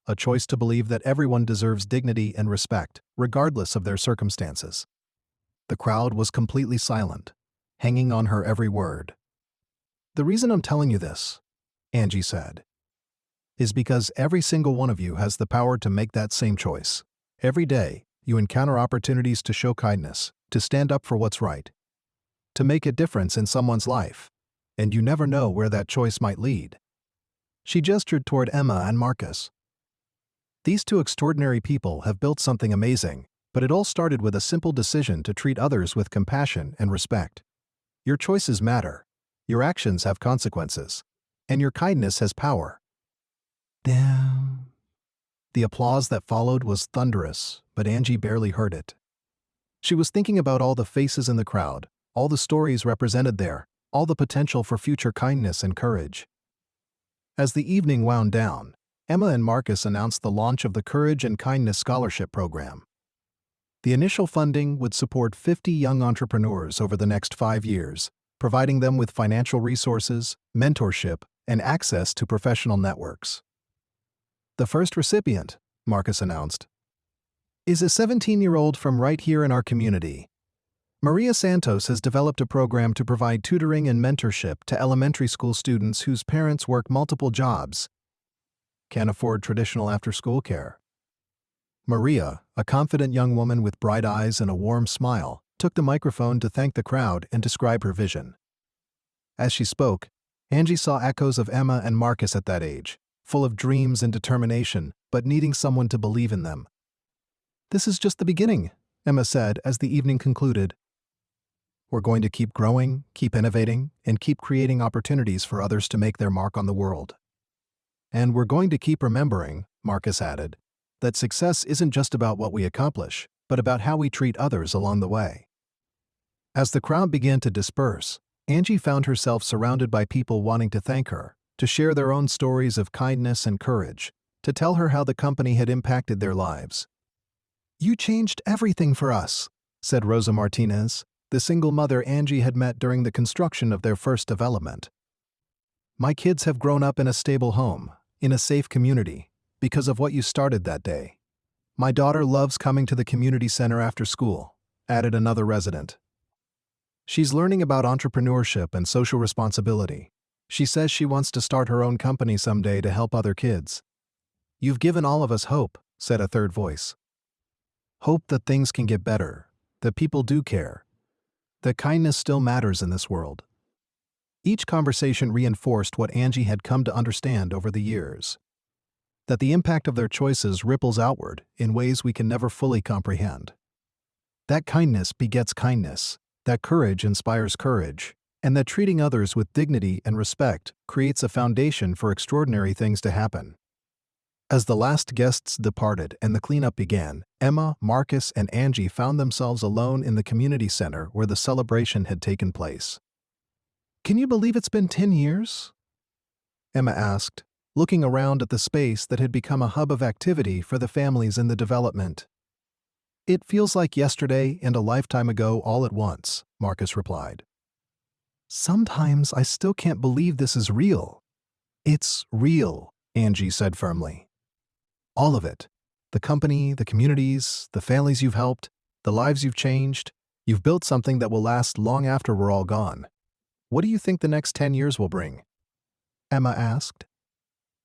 A choice to believe that everyone deserves dignity and respect, regardless of their circumstances." The crowd was completely silent, hanging on her every word. "The reason I'm telling you this," Angie said, "is because every single one of you has the power to make that same choice. Every day, you encounter opportunities to show kindness, to stand up for what's right, to make a difference in someone's life, and you never know where that choice might lead." She gestured toward Emma and Marcus. "These two extraordinary people have built something amazing, but it all started with a simple decision to treat others with compassion and respect. Your choices matter, your actions have consequences, and your kindness has power." Damn. The applause that followed was thunderous, but Angie barely heard it. She was thinking about all the faces in the crowd, all the stories represented there, all the potential for future kindness and courage. As the evening wound down, Emma and Marcus announced the launch of the Courage and Kindness Scholarship Program. The initial funding would support 50 young entrepreneurs over the next 5 years, providing them with financial resources, mentorship, and access to professional networks. "The first recipient," Marcus announced, "is a 17-year-old from right here in our community. Maria Santos has developed a program to provide tutoring and mentorship to elementary school students whose parents work multiple jobs, can't afford traditional after-school care." Maria, a confident young woman with bright eyes and a warm smile, took the microphone to thank the crowd and describe her vision. As she spoke, Angie saw echoes of Emma and Marcus at that age, full of dreams and determination, but needing someone to believe in them. "This is just the beginning," Emma said as the evening concluded. "We're going to keep growing, keep innovating, and keep creating opportunities for others to make their mark on the world. And we're going to keep remembering, Marcus added, that success isn't just about what we accomplish, but about how we treat others along the way. As the crowd began to disperse, Angie found herself surrounded by people wanting to thank her, to share their own stories of kindness and courage, to tell her how the company had impacted their lives. "You changed everything for us," said Rosa Martinez, the single mother Angie had met during the construction of their first development. "My kids have grown up in a stable home, in a safe community, because of what you started that day. My daughter loves coming to the community center after school," added another resident. "She's learning about entrepreneurship and social responsibility. She says she wants to start her own company someday to help other kids." "You've given all of us hope," said a third voice. "Hope that things can get better, that people do care, that kindness still matters in this world." Each conversation reinforced what Angie had come to understand over the years: that the impact of their choices ripples outward in ways we can never fully comprehend. That kindness begets kindness, that courage inspires courage, and that treating others with dignity and respect creates a foundation for extraordinary things to happen. As the last guests departed and the cleanup began, Emma, Marcus, and Angie found themselves alone in the community center where the celebration had taken place. "Can you believe it's been 10 years?" Emma asked, looking around at the space that had become a hub of activity for the families in the development. "It feels like yesterday and a lifetime ago all at once," Marcus replied. "Sometimes I still can't believe this is real." "It's real," Angie said firmly. "All of it. The company, the communities, the families you've helped, the lives you've changed. You've built something that will last long after we're all gone. What do you think the next 10 years will bring?" Emma asked.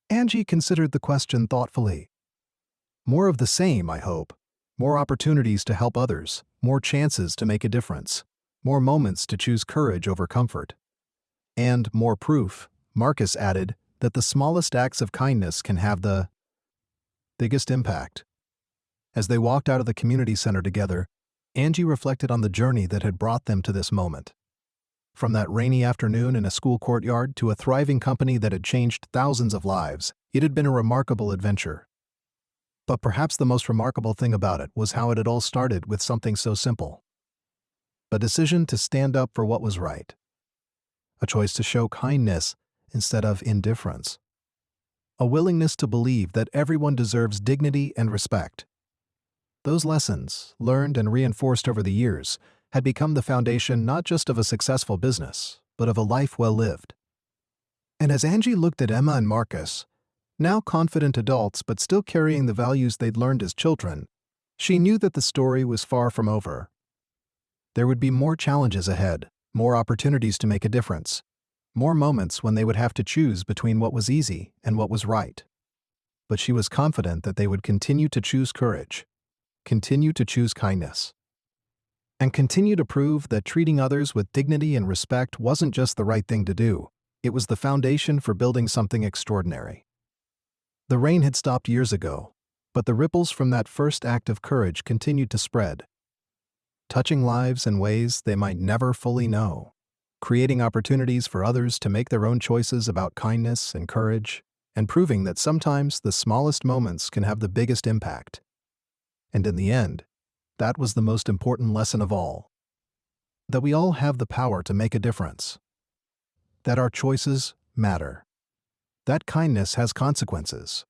Angie considered the question thoughtfully. "More of the same, I hope. More opportunities to help others, more chances to make a difference, more moments to choose courage over comfort. And more proof," Marcus added, "that the smallest acts of kindness can have the biggest impact." As they walked out of the community center together, Angie reflected on the journey that had brought them to this moment. From that rainy afternoon in a school courtyard to a thriving company that had changed thousands of lives, it had been a remarkable adventure. But perhaps the most remarkable thing about it was how it had all started with something so simple: a decision to stand up for what was right. A choice to show kindness instead of indifference. A willingness to believe that everyone deserves dignity and respect. Those lessons, learned and reinforced over the years, had become the foundation not just of a successful business, but of a life well lived. And as Angie looked at Emma and Marcus, now confident adults but still carrying the values they'd learned as children, she knew that the story was far from over. There would be more challenges ahead, more opportunities to make a difference, more moments when they would have to choose between what was easy and what was right. But she was confident that they would continue to choose courage, continue to choose kindness, and continue to prove that treating others with dignity and respect wasn't just the right thing to do, it was the foundation for building something extraordinary. The rain had stopped years ago, but the ripples from that first act of courage continued to spread, touching lives in ways they might never fully know, creating opportunities for others to make their own choices about kindness and courage, and proving that sometimes the smallest moments can have the biggest impact. And in the end, that was the most important lesson of all: that we all have the power to make a difference, that our choices matter, that kindness has consequences,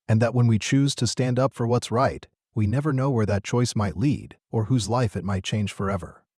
and that when we choose to stand up for what's right, we never know where that choice might lead or whose life it might change forever.